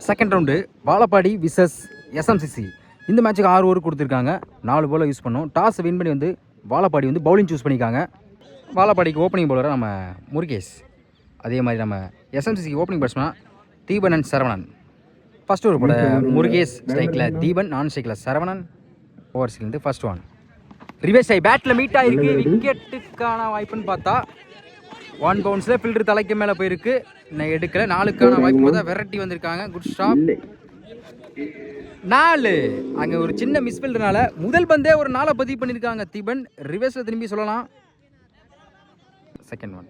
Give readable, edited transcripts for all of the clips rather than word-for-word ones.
Second round Vazhapadi versus SMCC. இந்த மேட்ச்சுக்கு 6 over கொடுத்துருக்காங்க. 4 பால் யூஸ் பண்ணோம். டாஸ் வின் பண்ணி வந்து வாழப்பாடி வந்து பவுலிங் சூஸ் பண்ணியிருக்காங்க. வாழப்பாடிக்கு ஓப்பனிங் பவுலராக நம்ம முருகேஷ், அதே மாதிரி நம்ம எஸ்எம்சிசிக்கு opening batsman Deepan and Saravanan. First over போட முருகேஷ், ஸ்ட்ரைக்கில் தீபன், நான் ஸ்ட்ரைக்கில் சரவணன். ஓவர்ஸ்லேருந்து ஃபர்ஸ்ட் ஒன் ரிவர்ஸ் ஆகி பேட்டில் மீட் ஆகிருக்கு. விக்கெட்டுக்கான வாய்ப்புன்னு பார்த்தா 1 பவுன்ஸில் ஃபில்டர் தலைக்கு மேலே போயிருக்கு. நான் எடுக்கல. 4க்கான வாய்ப்பு பார்த்தா வெரைட்டி வந்திருக்காங்க. Good stop. 4 அங்கே ஒரு சின்ன மிஸ்ஃபீல்டுனால முதல் பந்தே ஒரு 4 பதிவு பண்ணியிருக்காங்க தீபன். ரிவர்ஸில் திரும்பி சொல்லலாம். Second one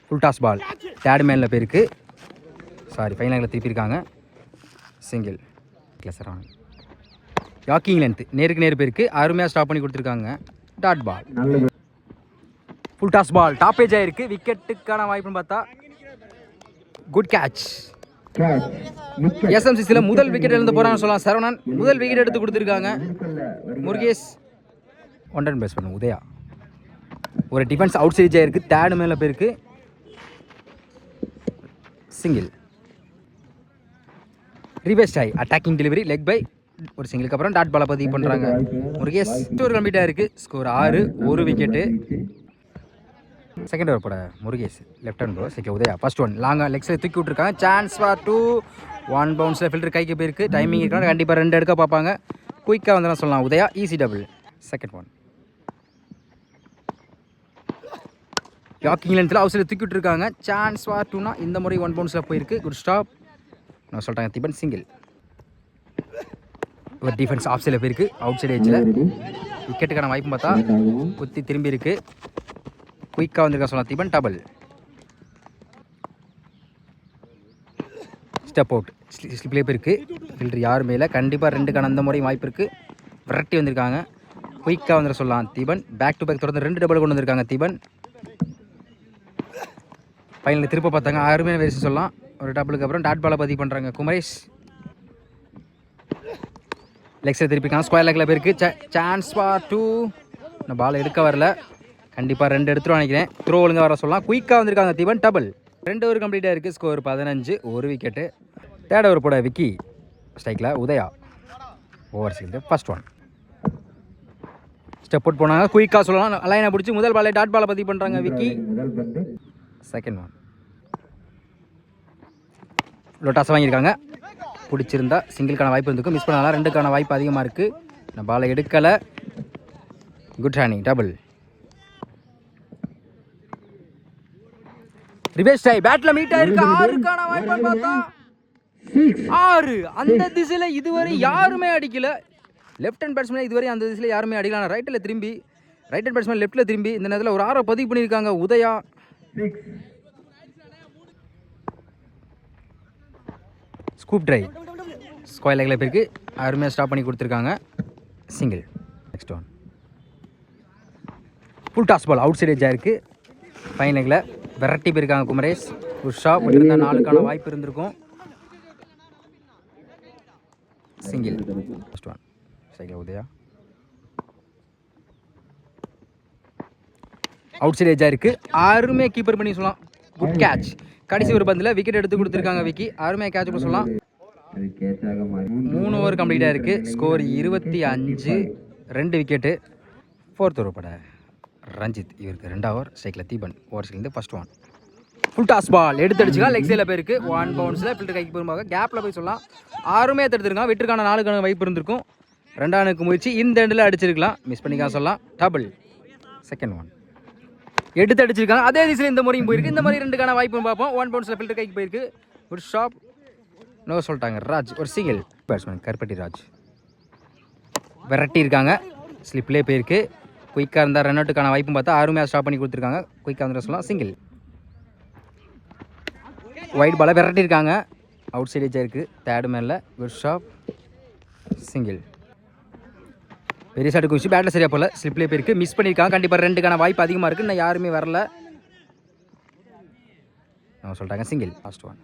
full toss ball third மேனில் போயிருக்கு. சாரி, ஃபைனலில் திருப்பியிருக்காங்க. சிங்கிள் சரவணன். யாக்கிங் லென்த் நேருக்கு நேர் போயிருக்கு. அருமையாக ஸ்டாப் பண்ணி கொடுத்துருக்காங்க. Dot ball full toss ball top edge ஆயிருக்கு. விக்கெட்டுக்கான வாய்ப்புன்னு பார்த்தா குட் கேட்ச். எஸ்எம்சிசியில் முதல் விக்கெட் எழுந்து போகிறான்னு சொல்லலாம். சரவணன் முதல் விக்கெட் எடுத்து கொடுத்துருக்காங்க. முருகேஷ் ஒன் ரன் பேஸ் பண்ண உதயா. ஒரு டிஃபென்ஸ் அவுட் சைட் ஆயிருக்கு. தேர்டு மேலே போயிருக்கு. சிங்கிள் ரிவர்ஸ் ஆகி அட்டாக்கிங் டெலிவரி லெக் பை. ஒரு சிங்கிளுக்கு அப்புறம் டாட் பாலை பதிவு பண்ணுறாங்க முருகேஷ். ஒரு கம்ப்ளீட்டாக இருக்குது. Score 6, 1 wicket. செகண்ட் ஓவர் போட முருகேஷ் லெஃப்ட் ஹேண்ட் ப்ரோ சைக்கிள் உதயா. ஃபர்ஸ்ட் ஒன் லாங்காக லெக் சைடு தூக்கி விட்டுருக்காங்க. Chance for 2. 1 பவுன்ஸில் ஃபில்டர் கைக்கு போயிருக்கு. டைமிங் இருக்காங்க. கண்டிப்பாக 2 எடுக்க பார்ப்பாங்க. குயிக்காக வந்து சொல்லலாம் Udaya. Easy double. Second one yorking லென்த்தில் அவுட் சைடு தூக்கி விட்டுருக்காங்க. சான்ஸ் ஃபார் 2னா இந்த முறை 1 பவுன்ஸில் போயிருக்கு. Good stop. நான் சொல்லிட்டாங்க தீபன். சிங்கிள். ஒரு டிஃபென்ஸ் ஆஃப் சைடில் போயிருக்கு. அவுட் சைடு ஏஜில் விக்கெட்டுக்கான வாய்ப்பு பார்த்தா குத்தி திரும்பி இருக்கு. குயிக்காக வந்திருக்கா சொல்லலாம் தீபன். டபுள். ஸ்டெப் அவுட் ஸ்லிப்லேயே போயிருக்கு. ஃபில்டர் யாருமே இல்லை. கண்டிப்பாக 2க்கான அந்த முறையும் வாய்ப்பு இருக்குது. விரட்டி வந்திருக்காங்க. குயிக்காக வந்துட சொல்லலாம் தீபன். பேக் டு பேக் தொடர்ந்து 2 டபுள் கொண்டு வந்திருக்காங்க தீபன். ஃபைனலில் திருப்ப பார்த்தாங்க. அருமையான வேரிச்சு சொல்லலாம். ஒரு டபுளுக்கு அப்புறம் டாட் பாலை பதிவு பண்ணுறாங்க குமரேஷ். லெக்ஸில் திருப்பிக்காங்க. ஸ்கொயர் லெக்கில் போயிருக்கு. Chance for 2. இந்த பால் எடுக்க வரல. கண்டிப்பாக 2 எடுத்துருவோம் நினைக்கிறேன். த்ரோ ஒழுங்காக வர சொல்லலாம். குயிக்காக வந்திருக்காங்க தீபன். டபுள். 2 ஓவர் கம்ப்ளீட்டாக இருக்குது. Score 15, 1 wicket. தேர்ட் ஓவர் போட விக்கி ஸ்ட்ரைக்கில் உதயா. ஓவர்ஸ்லேருந்து ஃபர்ஸ்ட் ஒன் ஸ்டெப் அவுட் போனாங்க. குயிக்காக சொல்லலாம். லைனை பிடிச்சி முதல் பாலை டாட் பாலை பதிவு பண்ணுறாங்க விக்கி. செகண்ட் ஒன் லோட்டாஸ் வாங்கியிருக்காங்க. பிடிச்சிருந்தா சிங்கிள்கான வாய்ப்பு இருந்திருக்கும். மிஸ் பண்ணாலும் 2க்கான வாய்ப்பு அதிகமாக இருக்குது. இந்த பாலை எடுக்கலை. Good handing. டபுள். ரிவர்ஸ் டை பேட்ல மீட் ஆயிருக்கு. 6க்கான வாய்ப்புன்னு பார்த்தா 6. அந்த திசையில இதுவரை யாருமே அடிக்கல. லெஃப்ட் ஹேண்ட் பேட்ஸ்மேன் இதுவரை அந்த திசையில யாருமே அடிக்கல. ரைட்டில் திரும்பி ரைட் ஹேண்ட் பேட்ஸ்மேன் லெஃப்ட்ல திரும்பி இந்த நேரத்தில் ஒரு 6 பதிவு பண்ணியிருக்காங்க உதயா. ஸ்கூப் ட்ரை ஸ்கொயர் லெக்கில் போயிருக்கு. அருமையாக ஸ்டாப் பண்ணி கொடுத்துருக்காங்க. Single. Next one full toss ball outside edge ஆயிருக்கு. ஃபைன் லெக்கில் வெரைட்டி போயிருக்காங்க குமரேஷ். ஒரு ஷாப் இருந்தால் 4க்கான வாய்ப்பு இருந்திருக்கும். சிங்கிள். ஃபர்ஸ்ட் ஒன் சைக்கிள் உதயா. அவுட் சைட் ஏஜ் ஆயிருக்கு. அருமையாக கீப்பர் பண்ணி சொல்லலாம். Good catch. கடைசி ஒரு பந்தில் விக்கெட் எடுத்து கொடுத்துருக்காங்க விக்கி. அருமையாக கேட்ச் பண்ண சொல்லலாம். 3 ஓவர் கம்ப்ளீட்டாக இருக்குது. Score 25, 2 wicket. ஃபோர்த் ஓவர் பட ரஞ்சித். இவருக்கு 2 ஓவர். ஸ்ட்ரைக்கில் தீபன். ஓவர்ஸ்லேருந்து first one full toss ball எடுத்து அடிச்சுக்கலாம். லெக் சைடில் போயிருக்கு. 1 பவுன்ஸில் ஃபில்டர் கைக்கு போகும்போது கேப்பில் போய் சொல்லலாம். அருமையாக எடுத்துருக்காங்க. வெற்றிக்கான 4க்கான வாய்ப்பு இருந்திருக்கும். 2ஆனுக்கு முயற்சி இந்த எண்டில் அடிச்சிருக்கலாம். மிஸ் பண்ணிக்கலாம் சொல்லலாம். டபுள். செகண்ட் ஒன் எடுத்து அடிச்சிருக்காங்க. அதே திசையில் இந்த முறையும் போயிருக்கு. இந்த மாதிரி 2க்கான வாய்ப்பும் பார்ப்போம். 1 பவுன்ஸில் ஃபில்டர் கைக்கு போயிருக்கு. ஒரு ஷாப் நோ சொல்லிட்டாங்க. ராஜ் ஒரு சிங்கிள். பேட்ஸ்மேன் கருப்பட்டி ராஜ் விரட்டி இருக்காங்க. ஸ்லிப்லேயே போயிருக்கு. குயிக்காக இருந்தால் ரன் அவுட்டுக்கான வாய்ப்பும் பார்த்தா அருமையாக ஸ்டாப் பண்ணி கொடுத்துருக்காங்க. குயிக்காக வந்து சொல்லலாம். சிங்கிள். ஒயிட் பாலை விரட்டி இருக்காங்க. அவுட் சைட் ஏஜாக இருக்குது. தேர்டு மேனில் குட் ஷாப். சிங்கிள். பெரிய ஷாட்டு குதிச்சு பேட்டில் சரியாக போகல. ஸ்லிப்லேயே போயிருக்கு. மிஸ் பண்ணியிருக்காங்க. கண்டிப்பாக 2க்கான வாய்ப்பு அதிகமாக இருக்குது. இன்னும் யாருமே வரல. நான் சொல்லிட்டாங்க. சிங்கிள். லாஸ்ட் ஒன்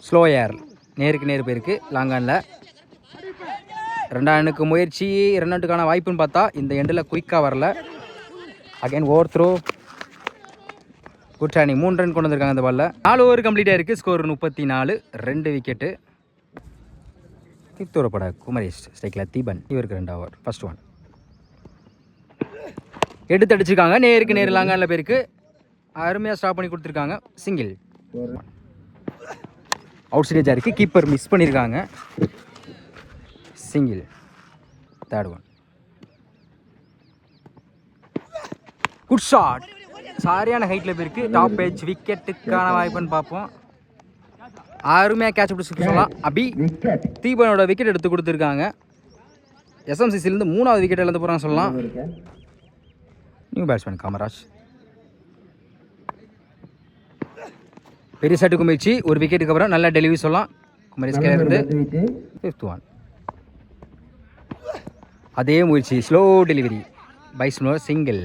ஸ்லோ ஏர் நேருக்கு நேர் போயிருக்கு. லாங்கானில் 2ஆனுக்கு முயற்சி. 2 ரன்னுக்கான வாய்ப்புன்னு பார்த்தா இந்த எண்டில் குயிக்காக வரல. Again over throw. Good running 3 run கொண்டு வந்திருக்காங்க அந்த பால்ல. 4 ஓவர் கம்ப்ளீட் ஆயிருக்கு. Score 34, 2 wicket. ஃபிஃப்த் ஓவர் போட குமரேஷ், ஸ்ட்ரைக்கில் தீபன், இவருக்கு 2 ஓவர். ஃபர்ஸ்ட் ஒன் எடுத்து அடிச்சிருக்காங்க. நேருக்கு நேர் லாங்கானில் பேருக்கு அருமையாக ஸ்டாப் பண்ணி கொடுத்துருக்காங்க. சிங்கிள். அவுட் சைடேஜாக இருக்குது. கீப்பர் மிஸ் பண்ணியிருக்காங்க. Single. Third one good shot. சரியான ஹைட்டில் போயிருக்கு. டாப் ஏஜ் விக்கெட்டுக்கான வாய்ப்புன்னு பார்ப்போம். அருமையாக கேட்ச் பிடிச்சி சொல்லலாம். அபி தீபனோட விக்கெட் எடுத்து கொடுத்துருக்காங்க. எஸ்எம்சிசிலேருந்து 3வது விக்கெட் இழந்து போகிறான்னு சொல்லலாம். New batsman Kamaraj. பெரிய சட்டுக்கு முயற்சி. ஒரு விக்கெட்டுக்கு அப்புறம் நல்ல டெலிவரி சொல்லலாம். குமரேஷ் இருந்து 5th ஒன் அதே முயற்சி. Slow delivery by slow single.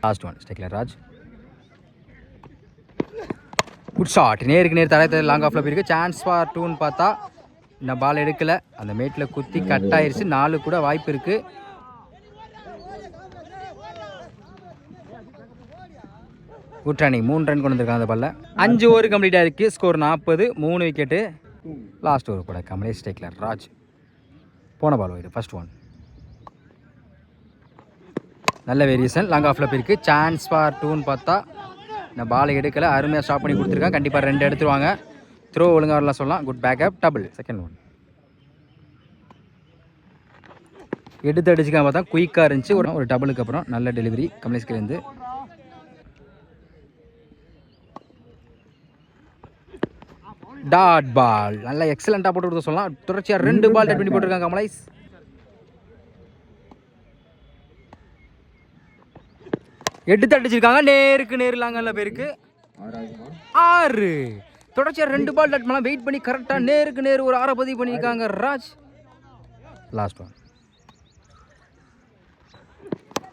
Last one ஸ்ட்ரைக்கில் ராஜ். Good shot. நேருக்கு நேர் தர லாங் ஆஃபில் போயிருக்கு. சான்ஸ் ஃபார் 2ன்னு பார்த்தா இந்த பால் எடுக்கலை. அந்த மேட்டில் குத்தி கட் ஆயிடுச்சு. 4 கூட வாய்ப்பு இருக்குது. குட் ரன்னிங் 3 ரன் கொண்டு வந்திருக்காங்க அந்த பால்ல. 5 ஓவர் கம்ப்ளீட் ஆயிருக்கு. Score 40, 3 wicket. லாஸ்ட் ஓவர் கூட கமலேஷ், ஸ்ட்ரைக்கில் ராஜ். போன பால் போயிடு. ஃபர்ஸ்ட் ஒன் நல்ல வேரியேஷன். லாங் ஆஃபில் போயிருக்கு. சான்ஸ் ஃபார் 2ன்னு பார்த்தா இந்த பாலை எடுக்கலை. அருமையாக ஸ்டாப் பண்ணி கொடுத்துருக்காங்க. கண்டிப்பாக 2 எடுத்துருவாங்க. த்ரோ ஒழுங்காக வரலாம் சொல்லலாம். Good backup. Double. Second one எடுத்து அடிச்சுக்காம பார்த்தா குயிக்காக இருந்துச்சு. ஒரு டபுளுக்கு அப்புறம் நல்ல டெலிவரி கமலேஷ்கிலேருந்து. Dot ball. நல்லா எக்ஸலண்ட்டாக போட்டு கொடுத்து சொல்லலாம். தொடர்ச்சியாக 2 பால் டட் பண்ணி போட்டிருக்காங்க கமலேஷ். எடுத்து அடிச்சிருக்காங்க. நேருக்கு நேர் லாங்கல்ல பேருக்கு 6. தொடர்ச்சியாக 2 பால் டட் பண்ணலாம். வெயிட் பண்ணி கரெக்டாக நேருக்கு நேர் ஒரு 6 பதிவு பண்ணியிருக்காங்க ராஜ். லாஸ்ட் ஒன்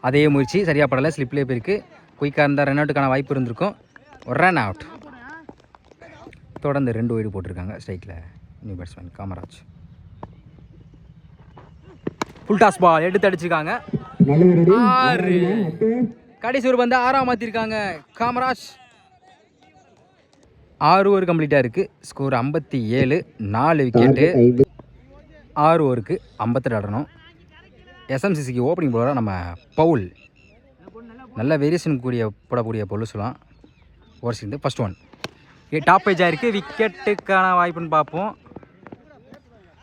அதே முயற்சி சரியாக படலை. ஸ்லிப்லேயே போயிருக்கு. குயிக்காக இருந்தால் ரன் அவுட்டுக்கான வாய்ப்பு இருந்திருக்கும். ஒரு ரன் அவுட். தொடர்ந்து 2 வைடு போட்டிருக்காங்க ஸ்ட்ரைக்கில் new batsman Kamaraj. Full toss ball எடுத்து அடிச்சிருக்காங்க. 6. கடைசி ஒரு பந்து 6ஆக மாற்றிருக்காங்க காமராஜ். 6 ஓவர் கம்ப்ளீட்டாக இருக்குது. Score 57, 4 wicket. 6 ஓவருக்கு 58 ஆடணும். எஸ்எம்சிசிக்கு ஓப்பனிங் போலராக நம்ம பவுல். நல்ல வேரியேஷன் போடக்கூடிய பவுல் சொல்லலாம். ஓவர் சேர்ந்து ஃபர்ஸ்ட் ஒன் டாப் பேஜாக இருக்குது. விக்கெட்டுக்கான வாய்ப்புன்னு பார்ப்போம்.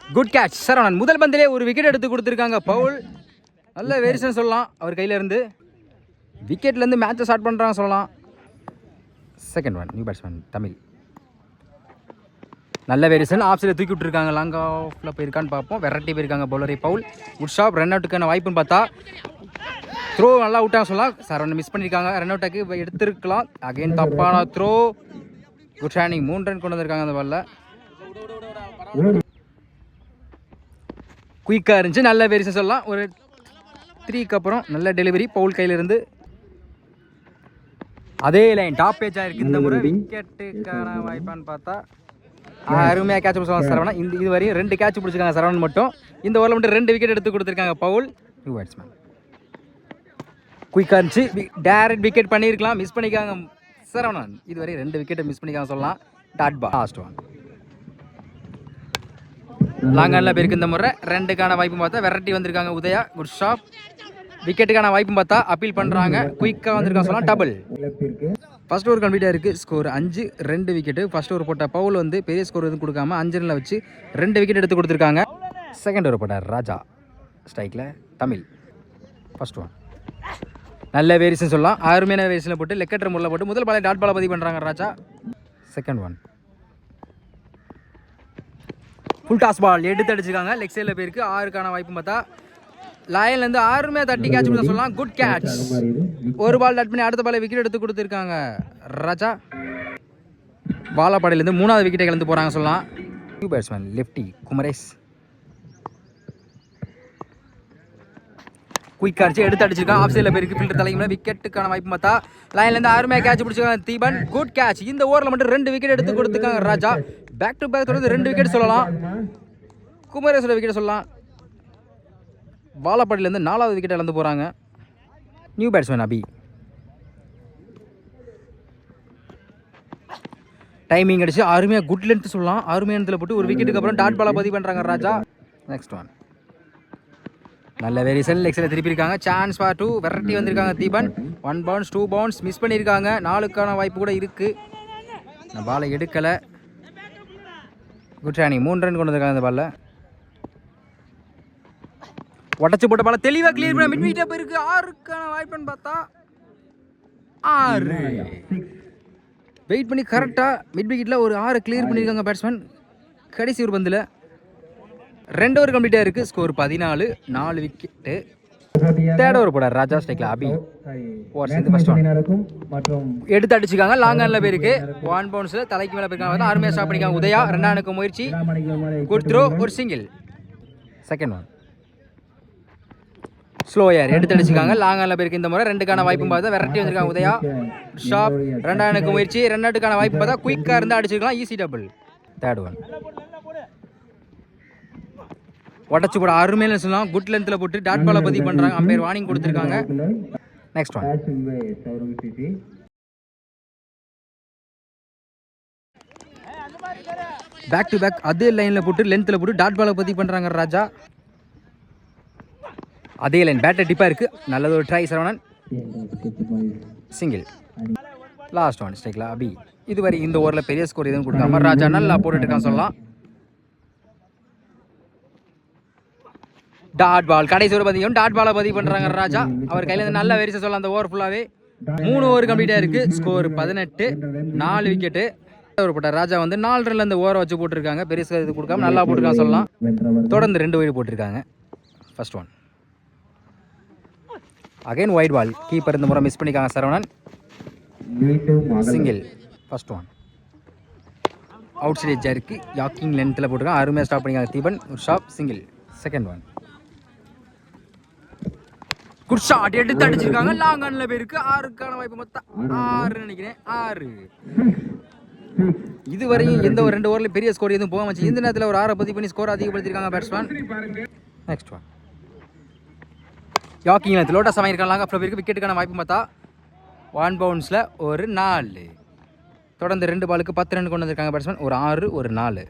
Good catch Saravanan. முதல் பந்திலே ஒரு விக்கெட் எடுத்து கொடுத்துருக்காங்க பவுல். நல்ல வேரியேஷன் சொல்லலாம். அவர் கையிலேருந்து விக்கெட்லேருந்து மேட்சை ஸ்டார்ட் பண்ணுறாங்க சொல்லலாம். Second one new batsman Tamil. நல்ல வேரியேஷன். ஆஃப் சைடில் தூக்கி விட்டுருக்காங்க. லாங் ஆஃபில் போயிருக்கான்னு பார்ப்போம். வெரைட்டி போயிருக்காங்க பவுலரை பவுல். Good shot. ரன் அவுட்டுக்கான வாய்ப்புன்னு பார்த்தா த்ரோ நல்லா அவுட்டாக சொல்லலாம். சரவணன் மிஸ் பண்ணியிருக்காங்க. ரன் அவுட்டாக்கு எடுத்துருக்கலாம். அகைன் தப்பான த்ரோ. குட் ரன்னிங் 3 ரன் கொண்டு வந்திருக்காங்க அந்த பால்ல. குயிக்காக இருந்துச்சு. நல்ல வேரியேஷன் சொல்லலாம். ஒரு 3க்கு அப்புறம் நல்ல டெலிவரி பவுல் கையிலிருந்து. அதே லைன் டாப் பேஜாக இருக்குது. இந்த முறை விக்கெட்டுக்கான வாய்ப்பான்னு பார்த்தா அருமையாக கேட்ச் பிடிச்சாங்க சரவணன். இது வரையும் 2 கேட்ச் பிடிச்சிருக்காங்க சரவணன் மட்டும். இந்த ஓவரில் மட்டும் 2 விக்கெட் எடுத்து கொடுத்துருக்காங்க பவுல். நியூ பேட்ஸ்மேன் குயிக்காக இருந்துச்சு. டேரக்ட் விக்கெட் பண்ணியிருக்கலாம். மிஸ் பண்ணிக்காங்க சரவணன். இதுவரை 2 விக்கெட்டை மிஸ் பண்ணிக்காங்க சொல்லலாம். Dot ball. லாஸ்ட் ஒன் லாங்கானில் பேருக்கு இந்த முறை 2க்கான வாய்ப்பு பார்த்தா வெரைட்டி வந்திருக்காங்க உதயா. Good shop. விக்கெட்டுக்கான வாய்ப்பு பார்த்தா அப்பீல் பண்ணுறாங்க. குயிக்காக வந்திருக்காங்க சொல்லலாம். டபுள். ஃபர்ஸ்ட் ஓவர் கம்ப்ளீட்டாக இருக்குது. Score 5, 2 wicket. ஃபர்ஸ்ட் ஓவர் போட்ட பவுல் வந்து பெரிய ஸ்கோர் எதுவும் கொடுக்காம 5 ரனில் வச்சு 2 விக்கெட் எடுத்து கொடுத்துருக்காங்க. செகண்ட் ஓவர் போட்ட ராஜா, ஸ்ட்ரைக்கில் தமிழ். ஃபர்ஸ்ட் ஒன் நல்ல வேரியேஷன் சொல்லலாம். அருமையான வேரியேஷனில் போட்டு லெக்கெட்டர் முறையில் போட்டு முதல் பாலை டாட் பாலை பதிவு பண்ணுறாங்க Raja. Second one full toss ball எடுத்து அடிச்சிருக்காங்க. லெக் சைடில் போயிருக்கு. 6க்கான வாய்ப்பு பார்த்தா லைன்லேருந்து அருமையாக தட்டி கேட்ச் பண்ண சொல்லலாம். Good catch. ஒரு பால் டட் பண்ணி அடுத்த பாலை விக்கெட் எடுத்து கொடுத்துருக்காங்க ராஜா. வாலாப்பாடையிலேருந்து 3வது விக்கெட்டை கலந்து போகிறாங்க சொல்லலாம். New batsman lefty Kumaresh. குயிக்காக அடிச்சு எடுத்து அடிச்சிருக்கான். ஆஃப் சைடில் போயிருக்கு. ஃபில்டர் தலைமையில் விக்கெட்டுக்கான வாய்ப்பு பார்த்தா லைன்லேருந்து அருமையாக கேட்ச் பிடிச்சிருக்காங்க தீபன். Good catch. இந்த ஓவரில் மட்டும் 2 விக்கெட் எடுத்து கொடுத்துருக்காங்க ராஜா. பேக் டு பேக் தொடர்ந்து 2 விக்கெட் சொல்லலாம். குமரேஷோட விக்கெட் சொல்லலாம். வாலாப்பாடியிலேருந்து 4வது விக்கெட் இழந்து போகிறாங்க. நியூ பேட்ஸ்மேன் அபி. டைமிங் அடிச்சு அருமையாக குட் லென்த் சொல்லலாம். அருமையான இடத்துல போட்டு ஒரு விக்கெட்டுக்கு அப்புறம் டாட் பாலை பதிவு பண்ணுறாங்க ராஜா. நெக்ஸ்ட் ஒன் நல்ல வேரியேஷன் லெக்ஸில் திருப்பியிருக்காங்க. சான்ஸ் ஃபார் 2 வெரைட்டி வந்திருக்காங்க தீபன். 1 பவுன்ஸ் 2 பவுன்ஸ் மிஸ் பண்ணியிருக்காங்க. 4க்கான வாய்ப்பு கூட இருக்குது. நான் பாலை எடுக்கலை. குட் ரன்னிங் 3 ரன் கொண்டு வந்திருக்காங்க அந்த பாலில். உடச்சு போட்ட பாலை தெளிவாக கிளியர் பண்ண மிட் விக்கெட் போயிருக்கு. 6க்கான வாய்ப்புன்னு பார்த்தா 6 வெயிட் பண்ணி கரெக்டாக மிட் விக்கெட்டில் ஒரு 6 கிளியர் பண்ணியிருக்காங்க பேட்ஸ்மேன். கடைசி ஒரு பந்தில் 2 ஓவர் கம்ப்ளீட்டாக இருக்குது. Score 14, 4 wicket. தேர்ட் ஓவர் போடார் ராஜா. ஸ்ட்ரைக்கில் அபி ஓவர் சேர்ந்து ஃபர்ஸ்ட் ஒன் எடுத்து அடிச்சுக்காங்க. லாங் ஆனில் போயிருக்கு. 1 பவுன்ஸில் தலைக்கு மேலே போயிருக்காங்க. அருமையாக ஸ்டாப் பண்ணிக்காங்க உதயா. 2 முயற்சி குட் த்ரோ ஒரு சிங்கிள். செகண்ட் ஒன் ஸ்லோ ஏர் எடுத்து அடிச்சுக்காங்க. லாங் ஆனில் போயிருக்கு. இந்த முறை 2க்கான வாய்ப்பு பார்த்தா வெரைட்டி வந்திருக்காங்க உதயா. ஷாப் 2 முயற்சி 2க்கான வாய்ப்பு பார்த்தா குயிக்காக இருந்தால் அடிச்சிருக்கலாம். Easy double. தேர்ட் ஒன் உடச்சு போட அருமையில சொல்லலாம். குட் லென்த்தில் போட்டு டாட் பாலை பதிவு பண்ணுறாங்க. அம்பையர் வார்னிங் கொடுத்துருக்காங்க. Next one back to back அதே லைனில் போட்டு லென்த்தில் போட்டு டாட் பாலை பதிவு பண்ணுறாங்க ராஜா. அதே லைன் பேட்டர் டிப்பாக இருக்குது. நல்லது ஒரு try Saravanan. Single. Last one ஸ்ட்ரைக்கில் அபி. இதுவரை இந்த ஓவரில் பெரிய ஸ்கோர் எதுவும் கொடுக்காம ராஜா நல்லா போட்டுட்டு இருக்கான்னு சொல்லலாம். டாட் பால் கடைசி ஒரு பதிவும் டாட் பாலை பதிவு பண்ணுறாங்க ராஜா. அவர் கையில் இருந்து நல்ல வெரிசை சொல்லலாம். அந்த ஓவர் ஃபுல்லாகவே 3 ஓவர் கம்ப்ளீட்டாக இருக்குது. Score 18, 4 wicket. ஓவர் போட்டார் ராஜா வந்து 4 ரன்ல அந்த ஓவரை வச்சு போட்டிருக்காங்க. பெரிய இது கொடுக்காம நல்லா போட்டிருக்காங்க சொல்லலாம். தொடர்ந்து 2 வைடு போட்டிருக்காங்க. First one again wide ball. Keeper இந்த முறை மிஸ் பண்ணிக்காங்க Saravanan. Single. First one out side எட்ஜாக இருக்குது. யாக்கிங் லென்த்தில் போட்டிருக்காங்க. அருமையாக ஸ்டாப் பண்ணிக்காங்க தீபன். ஒரு sharp single. Second one good shot எடுத்து அடிச்சிருக்காங்க. லாங் ஆன்ல போயிருக்கு. 6க்கான வாய்ப்பு மொத்தம் 6 நினைக்கிறேன். 6 இதுவரையும் எந்த ஒரு 2 ஓவர்ல பெரிய ஸ்கோர் எதுவும் போக வச்சு இந்த நேரத்தில் ஒரு 6 பதிவு பண்ணி score அதிகப்படுத்திருக்காங்க batsman. Next one யாக்கிங் length lotus வாங்கியிருக்காங்க. லாங் ஆஃப்ல போயிருக்கு. விக்கெட்டுக்கான வாய்ப்பு பார்த்தா 1 பவுன்ஸில் ஒரு 4. தொடர்ந்து 2 பாலுக்கு 10 ரன் கொண்டு வந்திருக்காங்க பேட்ஸ்மேன். ஒரு 6 ஒரு 4.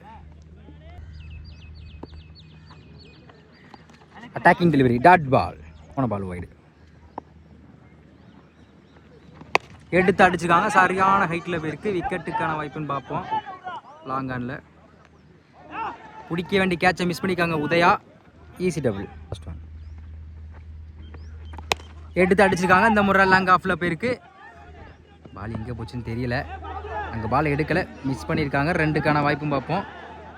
Attacking delivery dot ball. போன பால் வைடு எடுத்து அடிச்சுக்காங்க. சரியான ஹைட்டில் போயிருக்கு. விக்கெட்டுக்கான வாய்ப்புன்னு பார்ப்போம். லாங் ஆனில் பிடிக்க வேண்டிய கேட்சை மிஸ் பண்ணிக்காங்க Udaya. Easy double. First one எடுத்து அடிச்சிருக்காங்க. இந்த முறை லாங் ஆஃபில் போயிருக்கு. பால் எங்கே போச்சுன்னு தெரியல. அங்கே பால் எடுக்கலை. மிஸ் பண்ணியிருக்காங்க. 2க்கான வாய்ப்பும் பார்ப்போம்.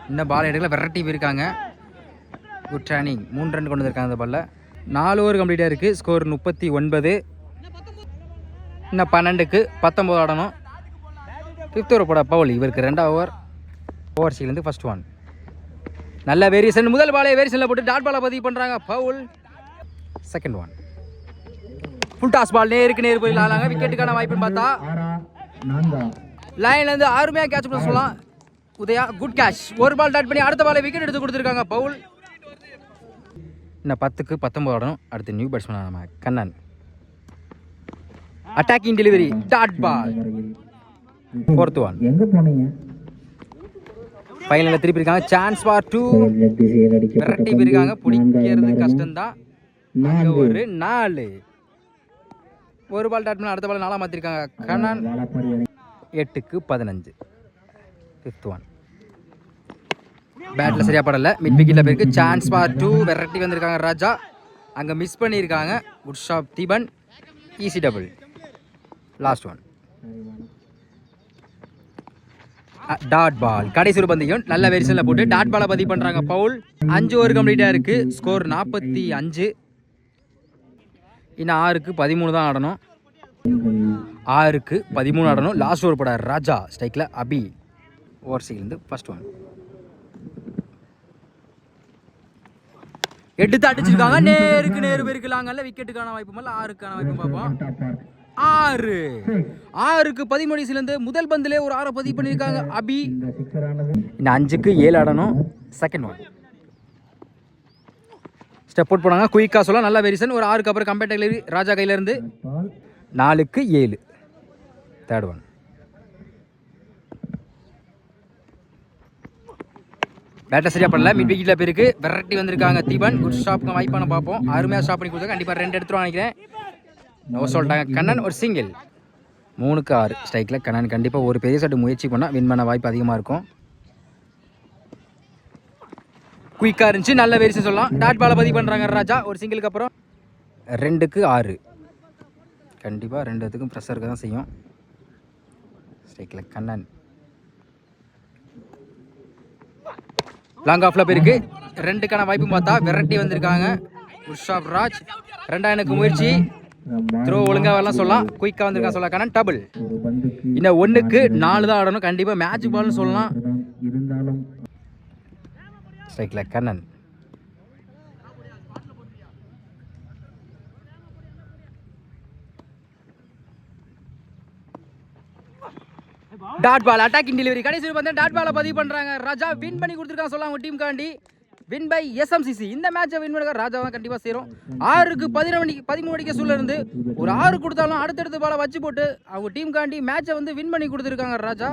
இன்னும் பால் எடுக்கலை. வெரைட்டி போயிருக்காங்க. குட் ரன்னிங் 3 ரன் கொண்டு வந்திருக்காங்க அந்த பாலில். 4 ஓவர் கம்ப்ளீட்டாக இருக்குது. ஸ்கோர் 39. இன்னும் 12க்கு 19 ஆடணும். 5th ஓவர் போட பவுல். இவருக்கு 2வது ஓவர். ஓவர் சீலேருந்து ஃபர்ஸ்ட் ஒன் நல்ல வேரியேஷன். முதல் பாலே வேரியேஷனில் போட்டு டாட் பாலை பதிவு பண்ணுறாங்க. Bowl. Second one full toss ball. நேருக்கு நேர் போய் ஆளாங்க. விக்கெட்டுக்கான வாய்ப்புன்னு பார்த்தா லைன்லேருந்து அருமையாக கேட்ச் பண்ண சொல்லலாம் உதயா. Good catch. ஒரு பால் டாட் பண்ணி அடுத்த பாலை விக்கெட் எடுத்து கொடுத்துருக்காங்க பவுல். இன்னும் 10க்கு 19 ஆடணும். அடுத்து நியூ பேட்ஸ்மேன் நம்ம Kannan. Attacking delivery dot ball. 4th one ஃபைனலில் திருப்பி இருக்காங்க. சான்ஸ் ஃபார் 2 விரட்டி போயிருக்காங்க. பிடிக்கிறது கஷ்டம்தான். ஒரு 4. ஒரு பால் டாட் பண்ணி அடுத்த பால் 4 மாற்றிருக்காங்க கண்ணன். 8க்கு 15. 5th ஒன் பேட்டில் சரியாக படலை. மிட் விக்கெட்டில் போயிருக்கு. சான்ஸ் ஃபார் 2 வெரைட்டி வந்திருக்காங்க ராஜா. அங்கே மிஸ் பண்ணியிருக்காங்க. குட் ஷாப் Deepan. Easy double. Last one dot ball. கடைசி ஒரு பந்தயம் நல்ல வெரிசனில் போட்டு டாட் பாலை பதிவு பண்ணுறாங்க பவுல். 5 ஓவர் கம்ப்ளீட்டாக இருக்குது. ஸ்கோர் 45. இன்னும் 6க்கு 13 தான் ஆடணும். 6க்கு 13 ஆடணும். லாஸ்ட் ஓவர் போட ராஜா. ஸ்ட்ரைக்கில் அபி. ஓவர் சீலேருந்து ஃபர்ஸ்ட் ஒன் எடுத்து அடிச்சிருக்காங்க. நேருக்கு நேரு போயிருக்கலாங்கல்ல. விக்கெட்டுக்கான வாய்ப்பு மேலே 6க்கான வாய்ப்பு பார்ப்போம். 6க்கு 13 முதல் பந்திலே ஒரு 6 பதிவு பண்ணியிருக்காங்க அபி. இன்னும் 5க்கு 7 ஆடணும். செகண்ட் ஒன் ஸ்டெப் அவுட் போனாங்க. குயிக்காக சொல்லலாம். நல்ல வெரிசன். ஒரு 6க்கு அப்புறம் கம்பேட் டெலிவரி ராஜா கையிலேருந்து. 4க்கு 7. தேர்ட் ஒன் பேட்டை சரியா பண்ணல, மிட் விக்கெட்டில் போயிருக்கு. விரட்டி வந்திருக்காங்க தீபன். குட் ஸ்டாப்புங்க, வாய்ப்பான பார்ப்போம். அருமையாக ஸ்டாப் பண்ணி கொடுத்தா கண்டிப்பாக 2 எடுத்துருவாங்க நினைக்கிறேன். நோ சொல்லிட்டாங்க கண்ணன். ஒரு சிங்கிள். 3-6 ஸ்ட்ரைக்கில் கண்ணன் கண்டிப்பாக ஒரு பெரிய சட்டு முயற்சி பண்ணால் வின் பண்ண வாய்ப்பு அதிகமாக இருக்கும். குயிக்காக இருந்துச்சு, நல்ல வேரிசன் சொல்லலாம். டாட் பாலை பதிவு பண்ணுறாங்க ராஜா. ஒரு சிங்கிளுக்கு அப்புறம் 2-6 கண்டிப்பாக 2 இடத்துக்கும் ப்ரெஷருக்கு தான் செய்யும். ஸ்ட்ரைக்கில் கண்ணன் லாங் ஆஃபில் போயிருக்கு. 2க்கான வாய்ப்பு பார்த்தா விரட்டி வந்திருக்காங்க குர்ஷாப் ராஜ். 2 முயற்சி, த்ரோ ஒழுங்காக வரலாம் சொல்லலாம். குயிக்காக வந்திருக்காங்க சொல்லலாம் கண்ணன். டபுள். இன்னும் 1க்கு 4 தான் ஆடணும். கண்டிப்பாக மேட்ச் பால்னு சொல்லலாம். ஸ்ட்ரைக்கில் Kannan dot ball attacking delivery. கடைசி வந்து டாட் பாலை பதிவு பண்ணுறாங்க ராஜா. வின் பண்ணி கொடுத்துருக்காங்க சொல்லலாம் உங்கள் டீம் காண்டி. Win by SMCC. இந்த மேட்சை வின் பண்ண ராஜா தான் கண்டிப்பாக சேரும். 6க்கு 13 அடிக்க சூழல் இருந்து ஒரு 6 கொடுத்தாலும் அடுத்தடுத்த பாலை வச்சு போட்டு அவங்க டீம் காண்டி மேட்சை வந்து வின் பண்ணி கொடுத்துருக்காங்க ராஜா.